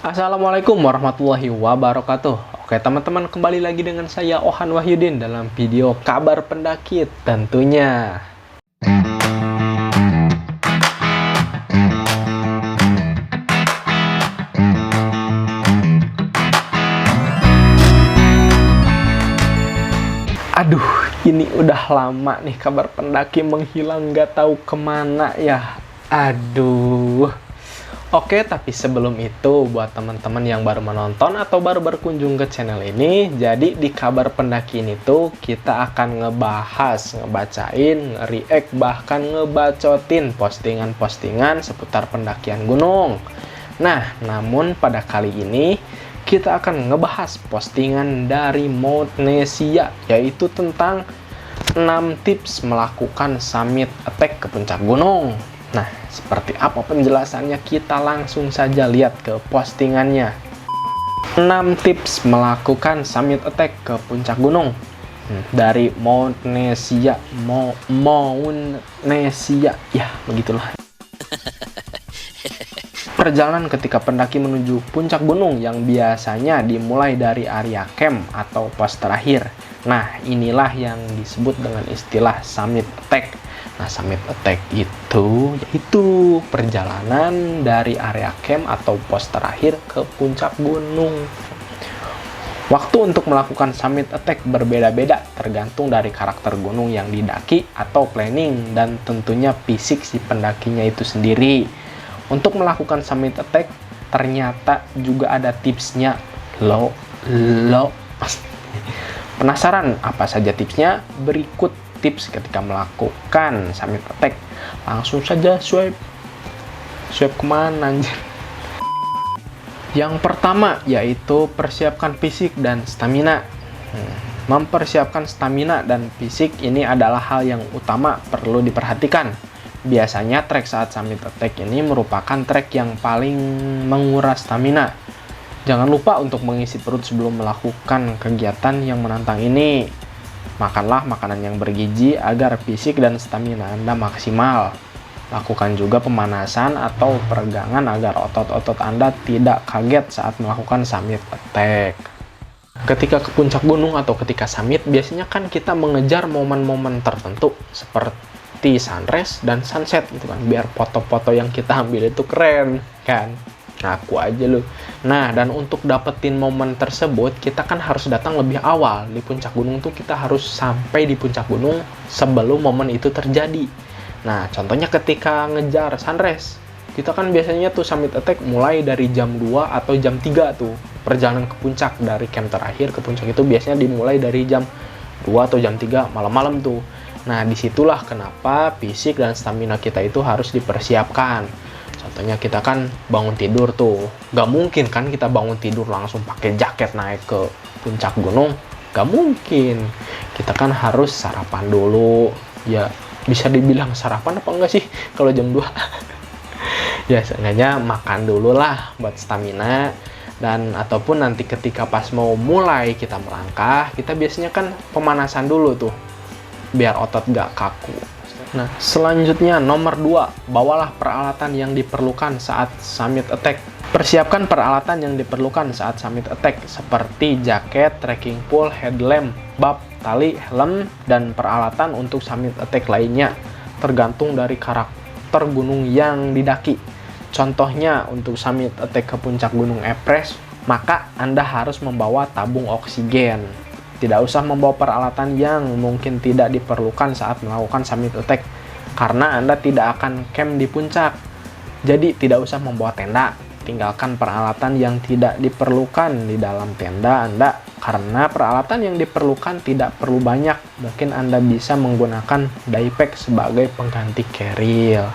Assalamualaikum warahmatullahi wabarakatuh. Oke teman-teman, kembali lagi dengan saya Ohan Wahyudin dalam video kabar pendaki tentunya. Aduh, ini udah lama nih kabar pendaki menghilang, nggak tahu kemana ya. Aduh. Oke, tapi sebelum itu, buat teman-teman yang baru menonton atau baru berkunjung ke channel ini, jadi di kabar pendaki ini tuh kita akan ngebahas, ngebacain, nge-react, bahkan ngebacotin postingan-postingan seputar pendakian gunung. Nah, namun pada kali ini kita akan ngebahas postingan dari Mountnesia, yaitu tentang 6 tips melakukan summit attack ke puncak gunung. Nah, seperti apa penjelasannya? Kita langsung saja lihat ke postingannya. 6 tips melakukan summit attack ke puncak gunung dari Mountnesia. Mountnesia, ya begitulah. Perjalanan ketika pendaki menuju puncak gunung yang biasanya dimulai dari area camp atau pos terakhir. Nah, inilah yang disebut dengan istilah summit attack. Nah, summit attack itu yaitu perjalanan dari area camp atau pos terakhir ke puncak gunung. Waktu untuk melakukan summit attack berbeda-beda tergantung dari karakter gunung yang didaki atau planning dan tentunya fisik si pendakinya itu sendiri. Untuk melakukan summit attack ternyata juga ada tipsnya. Lo penasaran apa saja tipsnya? Berikut tips ketika melakukan summit attack. Langsung saja swipe kemana anjir. Yang pertama yaitu persiapkan fisik dan stamina. Mempersiapkan stamina dan fisik ini adalah hal yang utama perlu diperhatikan. Biasanya trek saat summit attack ini merupakan trek yang paling menguras stamina. Jangan lupa untuk mengisi perut sebelum melakukan kegiatan yang menantang ini. Makanlah makanan yang bergizi agar fisik dan stamina Anda maksimal. Lakukan juga pemanasan atau peregangan agar otot-otot Anda tidak kaget saat melakukan summit attack. Ketika ke puncak gunung atau ketika summit, biasanya kan kita mengejar momen-momen tertentu seperti sunrise dan sunset gitu kan, biar foto-foto yang kita ambil itu keren kan. Ngaku aja lu. Nah, dan untuk dapetin momen tersebut, kita kan harus datang lebih awal. Di puncak gunung tuh kita harus sampai di puncak gunung sebelum momen itu terjadi. Nah, contohnya ketika ngejar sunrise, kita kan biasanya tuh summit attack mulai dari jam 2 atau jam 3 tuh. Perjalanan ke puncak dari camp terakhir ke puncak itu biasanya dimulai dari jam 2 atau jam 3 malam-malam tuh. Nah, disitulah kenapa fisik dan stamina kita itu harus dipersiapkan. Contohnya kita kan bangun tidur tuh, gak mungkin kan kita bangun tidur langsung pakai jaket naik ke puncak gunung, gak mungkin. Kita kan harus sarapan dulu, ya bisa dibilang sarapan apa enggak sih kalau jam 2? Ya seenggaknya makan dulu lah buat stamina. Dan ataupun nanti ketika pas mau mulai kita melangkah, kita biasanya kan pemanasan dulu tuh, biar otot gak kaku. Nah, selanjutnya nomor 2, bawalah peralatan yang diperlukan saat summit attack. Persiapkan peralatan yang diperlukan saat summit attack seperti jaket, trekking pole, headlamp, bab, tali, helm, dan peralatan untuk summit attack lainnya, tergantung dari karakter gunung yang didaki. Contohnya untuk summit attack ke puncak gunung Everest, maka Anda harus membawa tabung oksigen. Tidak usah membawa peralatan yang mungkin tidak diperlukan saat melakukan summit attack, karena Anda tidak akan camp di puncak. Jadi tidak usah membawa tenda. Tinggalkan peralatan yang tidak diperlukan di dalam tenda Anda, karena peralatan yang diperlukan tidak perlu banyak. Mungkin Anda bisa menggunakan diepack sebagai pengganti carrier.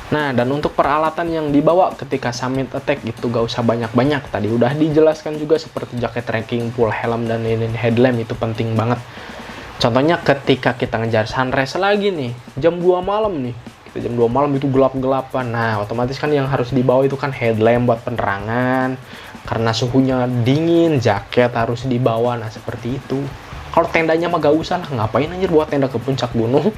Nah, dan untuk peralatan yang dibawa ketika summit attack itu gak usah banyak-banyak. Tadi udah dijelaskan juga seperti jaket trekking, pole, helm, dan ini headlamp itu penting banget. Contohnya ketika kita ngejar sunrise lagi nih, jam 2 malam nih. Kita jam 2 malam itu gelap-gelapan. Nah, otomatis kan yang harus dibawa itu kan headlamp buat penerangan. Karena suhunya dingin, jaket harus dibawa. Nah, seperti itu. Kalau tendanya mah gak usah lah. Ngapain anjir buat tenda ke puncak gunung?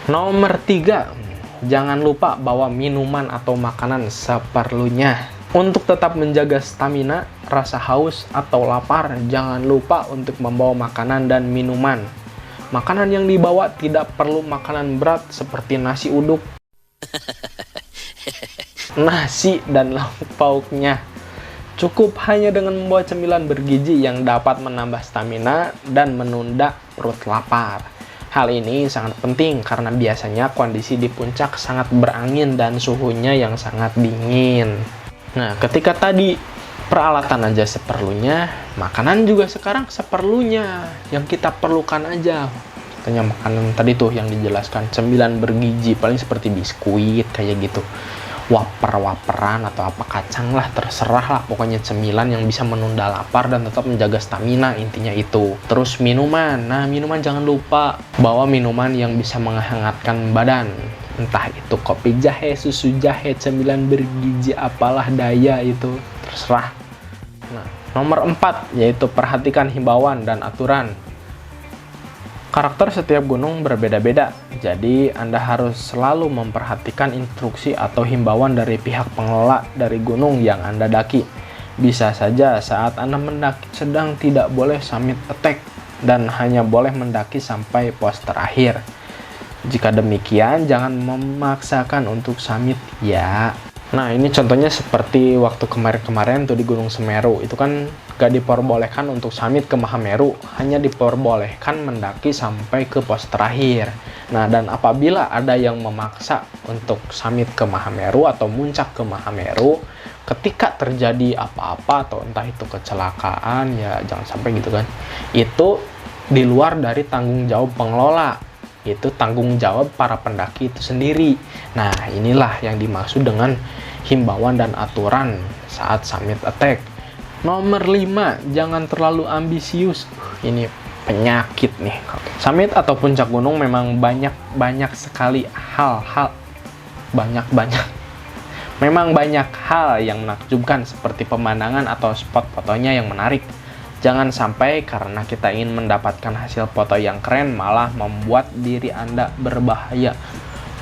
Nomor 3. Jangan lupa bawa minuman atau makanan seperlunya. Untuk tetap menjaga stamina, rasa haus, atau lapar, jangan lupa untuk membawa makanan dan minuman. Makanan yang dibawa tidak perlu makanan berat seperti nasi uduk, nasi, dan lauk pauknya. Cukup hanya dengan membawa cemilan bergizi yang dapat menambah stamina dan menunda perut lapar. Hal ini sangat penting karena biasanya kondisi di puncak sangat berangin dan suhunya yang sangat dingin. Nah, ketika tadi peralatan aja seperlunya, makanan juga sekarang seperlunya. Yang kita perlukan aja. Katanya makanan tadi tuh yang dijelaskan, cemilan bergizi, paling seperti biskuit kayak gitu. Waperan atau apa kacang lah, terserah lah. Pokoknya cemilan yang bisa menunda lapar dan tetap menjaga stamina, intinya itu. Terus minuman. Nah, minuman jangan lupa bawa minuman yang bisa menghangatkan badan. Entah itu kopi jahe, susu jahe, cemilan bergizi, apalah daya itu, terserah. Nah, nomor 4 yaitu perhatikan himbauan dan aturan. Karakter setiap gunung berbeda-beda, jadi Anda harus selalu memperhatikan instruksi atau himbauan dari pihak pengelola dari gunung yang Anda daki. Bisa saja saat Anda mendaki sedang tidak boleh summit attack dan hanya boleh mendaki sampai pos terakhir. Jika demikian, jangan memaksakan untuk summit ya. Nah, ini contohnya seperti waktu kemarin-kemarin tuh di Gunung Semeru. Itu kan gak diperbolehkan untuk summit ke Mahameru, hanya diperbolehkan mendaki sampai ke pos terakhir. Nah, dan apabila ada yang memaksa untuk summit ke Mahameru atau muncak ke Mahameru, ketika terjadi apa-apa atau entah itu kecelakaan, ya jangan sampai gitu kan. Itu di luar dari tanggung jawab pengelola. Itu tanggung jawab para pendaki itu sendiri. Nah, inilah yang dimaksud dengan himbauan dan aturan saat summit attack. Nomor 5, jangan terlalu ambisius. Ini penyakit nih. Summit atau puncak gunung memang banyak sekali hal-hal. Memang banyak hal yang menakjubkan seperti pemandangan atau spot fotonya yang menarik. Jangan sampai karena kita ingin mendapatkan hasil foto yang keren malah membuat diri Anda berbahaya.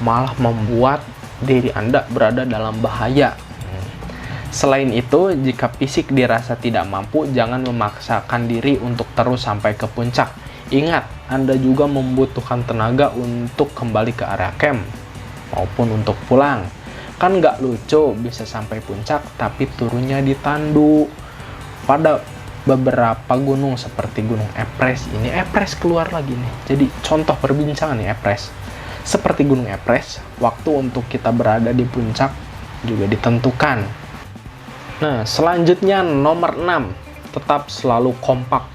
Malah membuat diri Anda berada dalam bahaya. Selain itu, jika fisik dirasa tidak mampu, jangan memaksakan diri untuk terus sampai ke puncak. Ingat, Anda juga membutuhkan tenaga untuk kembali ke area camp maupun untuk pulang. Kan nggak lucu bisa sampai puncak tapi turunnya ditandu. Pada beberapa gunung seperti Gunung Everest, ini Everest keluar lagi nih. Jadi contoh perbincangan nih Everest. Seperti Gunung Everest, waktu untuk kita berada di puncak juga ditentukan. Nah, selanjutnya nomor 6, tetap selalu kompak.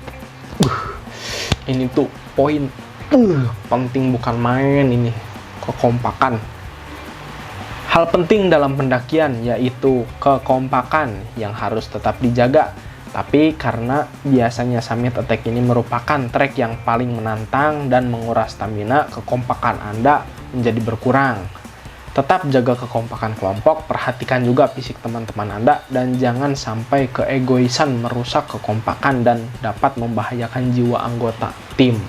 Ini tuh poin penting bukan main ini, kekompakan. Hal penting dalam pendakian yaitu kekompakan yang harus tetap dijaga. Tapi karena biasanya summit attack ini merupakan trek yang paling menantang dan menguras stamina, kekompakan Anda menjadi berkurang. Tetap jaga kekompakan kelompok, perhatikan juga fisik teman-teman Anda, dan jangan sampai keegoisan merusak kekompakan dan dapat membahayakan jiwa anggota tim.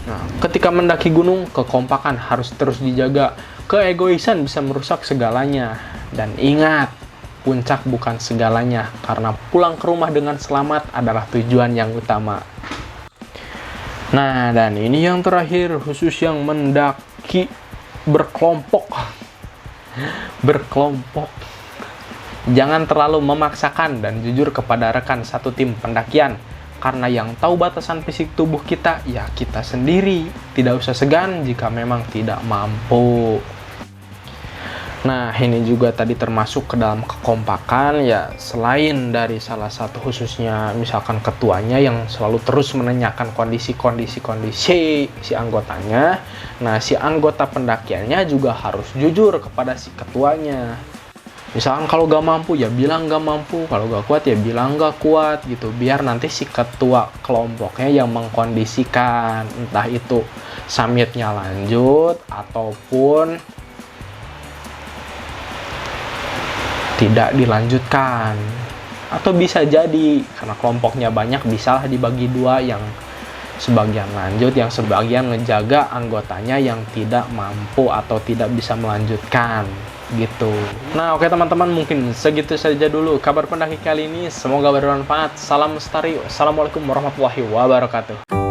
Nah, ketika mendaki gunung, kekompakan harus terus dijaga. Keegoisan bisa merusak segalanya. Dan ingat, puncak bukan segalanya, karena pulang ke rumah dengan selamat adalah tujuan yang utama. Nah, dan ini yang terakhir, khusus yang mendaki berkelompok. Jangan terlalu memaksakan dan jujur kepada rekan satu tim pendakian, karena yang tahu batasan fisik tubuh kita, ya kita sendiri. Tidak usah segan jika memang tidak mampu. Nah, ini juga tadi termasuk ke dalam kekompakan, ya selain dari salah satu khususnya misalkan ketuanya yang selalu terus menanyakan kondisi si anggotanya. Nah, si anggota pendakiannya juga harus jujur kepada si ketuanya. Misalkan kalau gak mampu ya bilang gak mampu, kalau gak kuat ya bilang gak kuat gitu. Biar nanti si ketua kelompoknya yang mengkondisikan, entah itu summitnya lanjut ataupun tidak dilanjutkan. Atau bisa jadi karena kelompoknya banyak, bisalah dibagi dua, yang sebagian lanjut, yang sebagian ngejaga anggotanya yang tidak mampu atau tidak bisa melanjutkan. gitu. Nah, oke teman-teman, mungkin segitu saja dulu kabar pendaki kali ini. Semoga bermanfaat. Salam lestari. Assalamualaikum warahmatullahi wabarakatuh.